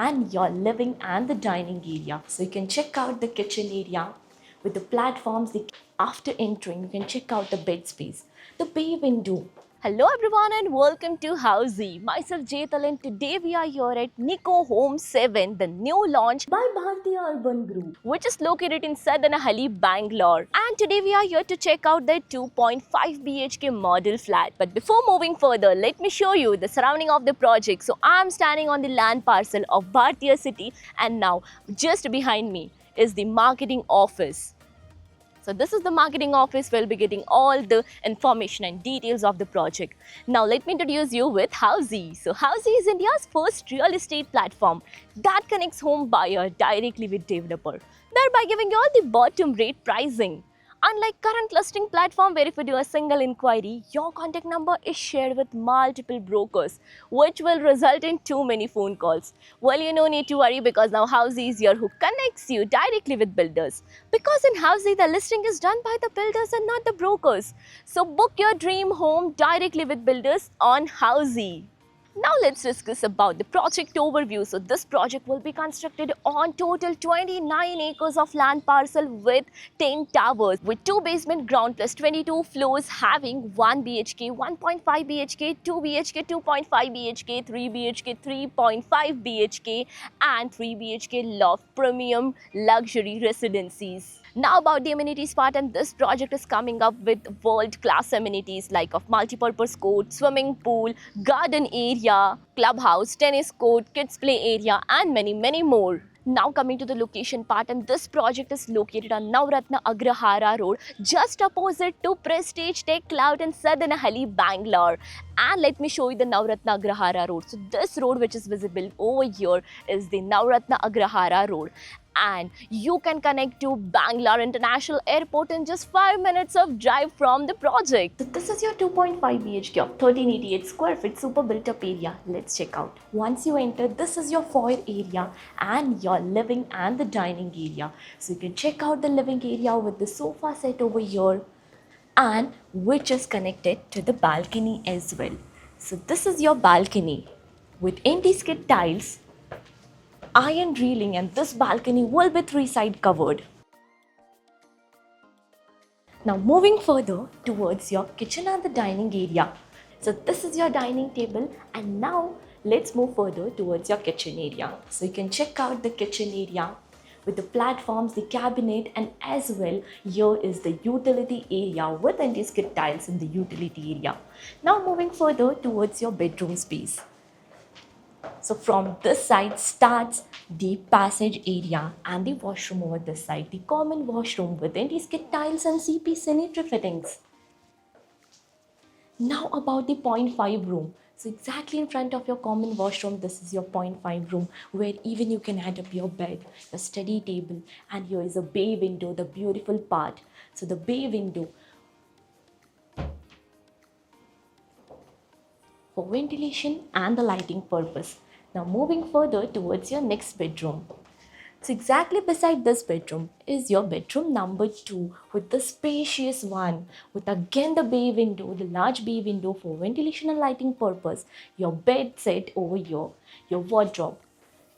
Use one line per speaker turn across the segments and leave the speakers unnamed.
and your living and the dining area. So you can check out the kitchen area with the platforms. After entering, you can check out the bed space, the bay window. Hello everyone and welcome to Housey. Myself Jetal and today we are here at Nico Home 7, the new launch by Bhartiya Urban Group, which is located in Sadanahalli, Bangalore. And today we are here to check out the 2.5 BHK model flat. But before moving further, let me show you the surrounding of the project. So I am standing on the land parcel of Bhartiya City, and now just behind me is the marketing office. So this is the marketing office. We'll be getting all the information and details of the project. Now let me introduce you with Housey. So Housey is India's first real estate platform that connects home buyer directly with developer, thereby giving you all the bottom rate pricing. Unlike current listing platform where if you do a single inquiry, your contact number is shared with multiple brokers, which will result in too many phone calls. Well, you no need to worry because now Housey is here who connects you directly with builders. Because in Housey, the listing is done by the builders and not the brokers. So book your dream home directly with builders on Housey. Now let's discuss about the project overview. So this project will be constructed on total 29 acres of land parcel with 10 towers with 2 basement ground plus 22 floors having 1 BHK, 1.5 BHK, 2 BHK, 2.5 BHK, 3 BHK, 3.5 BHK and 3 BHK loft premium luxury residencies. Now about the amenities part, and this project is coming up with world-class amenities like of multi-purpose court, swimming pool, garden area, clubhouse, tennis court, kids play area and many more. Now coming to the location part, and this project is located on Navratna Agrahara Road, just opposite to Prestige Tech Cloud in Sadanahalli, Bangalore. And let me show you the Navratna Agrahara Road. So this road which is visible over here is the Navratna Agrahara Road. And you can connect to Bangalore International Airport in just 5 minutes of drive from the project. So this is your 2.5 BHK of 1388 square feet super built up area. Let's check out. Once you enter, this is your foyer area and your living and the dining area. So you can check out the living area with the sofa set over here and which is connected to the balcony as well. So this is your balcony with anti-skid tiles, iron railing, and this balcony will be 3-side covered. Now moving further towards your kitchen and the dining area. So this is your dining table, and now let's move further towards your kitchen area. So you can check out the kitchen area with the platforms, the cabinet, and as well here is the utility area with anti-skid tiles in the utility area. Now moving further towards your bedroom space. So from this side starts the passage area and the washroom over this side, the common washroom with anti-skid tiles and CP sanitary fittings. Now about the 0.5 room. So exactly in front of your common washroom, this is your 0.5 room where even you can add up your bed, your study table, and here is a bay window, the beautiful part. So the bay window for ventilation and the lighting purpose. Now moving further towards your next bedroom. So exactly beside this bedroom is your bedroom number 2 with the spacious one with again the bay window, the large bay window for ventilation and lighting purpose, your bed set over here, your wardrobe.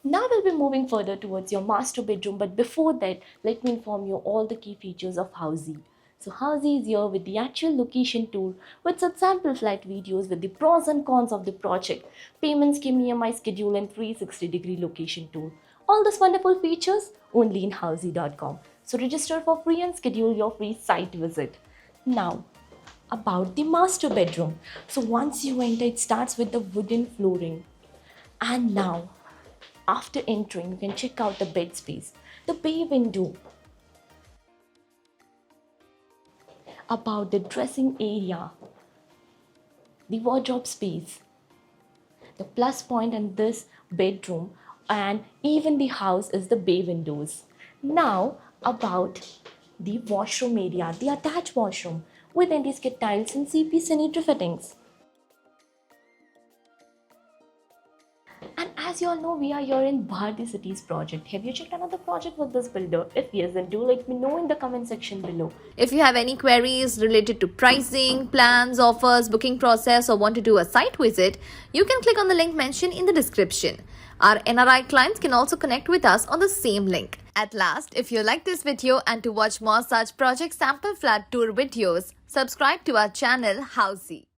Now we'll be moving further towards your master bedroom, but before that let me inform you all the key features of Housey. So Housey is here with the actual location tour with some sample flight videos with the pros and cons of the project, payment scheme, EMI schedule and 360-degree location tour. All these wonderful features only in Housey.com. So register for free and schedule your free site visit. Now about the master bedroom. So once you enter, it starts with the wooden flooring. And now after entering, you can check out the bed space, the bay window, about the dressing area, the wardrobe space, the plus point in this bedroom, and even the house is the bay windows. Now about the washroom area, the attached washroom with anti-skid tiles and CP sanitary fittings. And as you all know, we are here in Bharti Cities project. Have you checked another project with this builder? If yes, then do let me know in the comment section below.
If you have any queries related to pricing, plans, offers, booking process, or want to do a site visit, you can click on the link mentioned in the description. Our NRI clients can also connect with us on the same link. At last, if you like this video and to watch more such project sample flat tour videos, subscribe to our channel Housey.